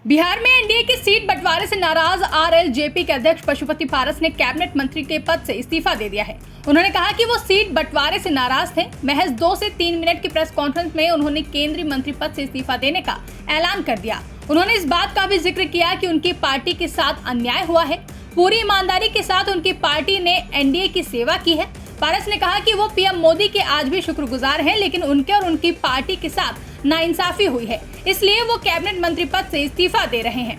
बिहार में एनडीए की सीट बंटवारे से नाराज आरएलजेपी के अध्यक्ष पशुपति पारस ने कैबिनेट मंत्री के पद से इस्तीफा दे दिया है। उन्होंने कहा कि वो सीट बंटवारे से नाराज थे। महज 2 से 3 मिनट की प्रेस कॉन्फ्रेंस में उन्होंने केंद्रीय मंत्री पद से इस्तीफा देने का ऐलान कर दिया। उन्होंने इस बात का भी जिक्र किया कि उनकी पार्टी के साथ अन्याय हुआ है। पूरी ईमानदारी के साथ उनकी पार्टी ने एनडीए की सेवा की है। पारस ने कहा कि वो पीएम मोदी के आज भी शुक्रगुजार हैं, लेकिन उनके और उनकी पार्टी के साथ नाइंसाफी हुई है, इसलिए वो कैबिनेट मंत्री पद से इस्तीफा दे रहे हैं।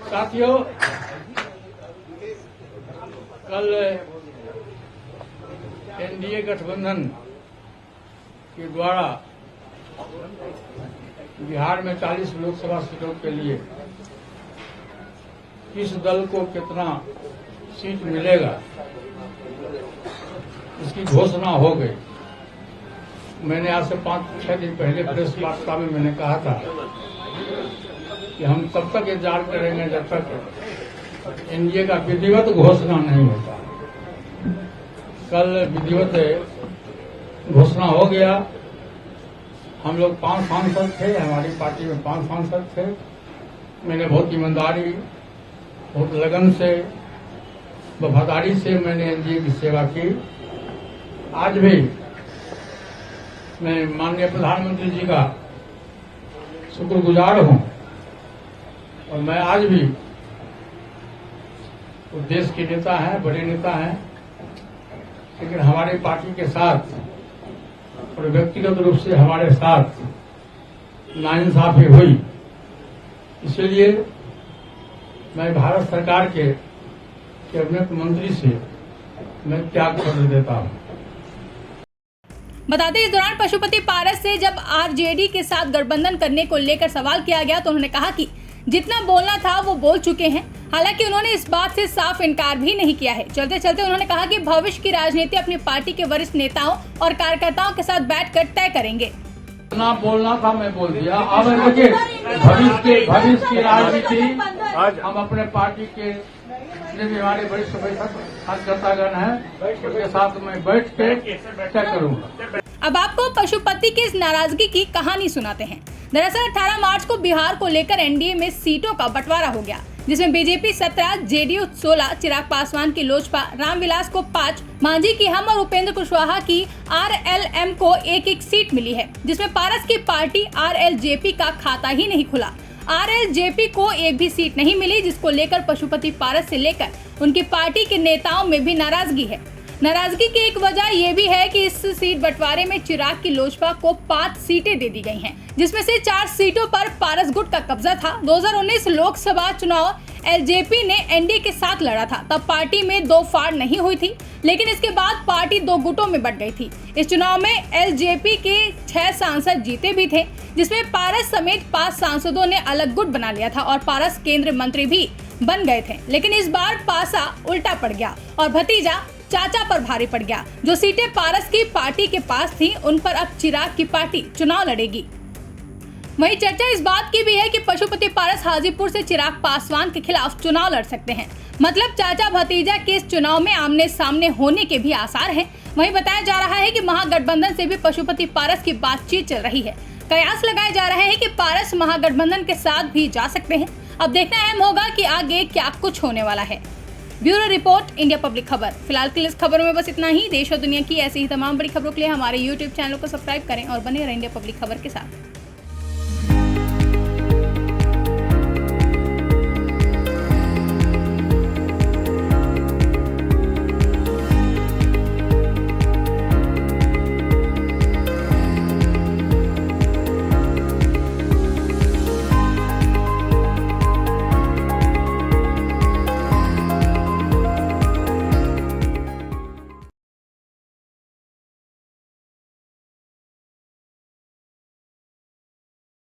साथियों, कल एनडीए गठबंधन के द्वारा बिहार में 40 लोकसभा सीटों के लिए किस दल को कितना सीट मिलेगा इसकी घोषणा हो गई। मैंने आज से 5-6 दिन पहले प्रेस वार्ता में मैंने कहा था कि हम तब तक इंतजार करेंगे जब तक एनडीए का विधिवत घोषणा नहीं होता। कल विधिवत घोषणा हो गया। हम लोग 5 सांसद थे, हमारी पार्टी में 5 सांसद थे। मैंने बहुत ईमानदारी, बहुत लगन से, वफादारी से मैंने एनडीए की सेवा की। आज भी मैं माननीय प्रधानमंत्री जी का शुक्रगुजार हूं और मैं आज भी वो देश के नेता हैं, बड़े नेता हैं, लेकिन हमारी पार्टी के साथ और व्यक्तिगत रूप से हमारे साथ नाइंसाफी हुई। इसलिए मैं भारत सरकार के कैबिनेट मंत्री से मैं त्याग पत्र देता हूं। बता दें, इस दौरान पशुपति पारस से जब आरजेडी के साथ गठबंधन करने को लेकर सवाल किया गया तो उन्होंने कहा कि जितना बोलना था वो बोल चुके हैं। हालांकि उन्होंने इस बात से साफ इनकार भी नहीं किया है। चलते चलते उन्होंने कहा कि भविष्य की राजनीति अपनी पार्टी के वरिष्ठ नेताओं और कार्यकर्ताओं के साथ बैठकर तय करेंगे। जितना बोलना था मैं बोल दिया। अब देखिए, भविष्य की राजनीति आज हम अपने पार्टी के जितने भी हमारे वरिष्ठ कार्यकर्तागण हैं उनके साथ मैं बैठ के तय करूंगा। अब आपको पशुपति की इस नाराजगी की कहानी सुनाते हैं। दरअसल 18 मार्च को बिहार को लेकर एनडीए में सीटों का बंटवारा हो गया, जिसमें बीजेपी 17, जेडीयू 16, चिराग पासवान की लोजपा, रामविलास को 5, मांझी की हम और उपेंद्र कुशवाहा की आरएलएम को एक सीट मिली है, जिसमें पारस की पार्टी आरएलजेपी का खाता ही नहीं खुला। आरएलजेपी को एक भी सीट नहीं मिली, जिसको लेकर पशुपति पारस से लेकर उनकी पार्टी के नेताओं में भी नाराजगी है। नाराजगी की एक वजह यह भी है कि इस सीट बंटवारे में चिराग की लोजपा को 5 सीटें दे दी गई हैं, जिसमें से 4 सीटों पर पारस गुट का कब्जा था। 2019 लोकसभा चुनाव एलजेपी ने एनडीए के साथ लड़ा था, तब पार्टी में 2 फाड़ नहीं हुई थी, लेकिन इसके बाद पार्टी 2 गुटों में बंट गई थी। इस चुनाव में एलजेपी के 6 सांसद जीते भी थे, जिसमें पारस समेत 5 सांसदों ने अलग गुट बना लिया था और पारस केंद्रीय मंत्री भी बन गए थे। लेकिन इस बार पासा उल्टा पड़ गया और भतीजा चाचा पर भारी पड़ गया। जो सीटें पारस की पार्टी के पास थी, उन पर अब चिराग की पार्टी चुनाव लड़ेगी। वहीं चर्चा इस बात की भी है कि पशुपति पारस हाजीपुर से चिराग पासवान के खिलाफ चुनाव लड़ सकते हैं। मतलब चाचा भतीजा के इस चुनाव में आमने सामने होने के भी आसार हैं। वहीं बताया जा रहा है कि महागठबंधन से भी पशुपति पारस की बातचीत चल रही है। कयास लगाए जा रहे हैं कि पारस महागठबंधन के साथ भी जा सकते हैं। अब देखना अहम होगा कि आगे क्या कुछ होने वाला है। ब्यूरो रिपोर्ट, इंडिया पब्लिक खबर। फिलहाल के लिए इस खबरों में बस इतना ही। देश और दुनिया की ऐसी ही तमाम बड़ी खबरों के लिए हमारे YouTube चैनल को सब्सक्राइब करें और बने रहें इंडिया पब्लिक खबर के साथ।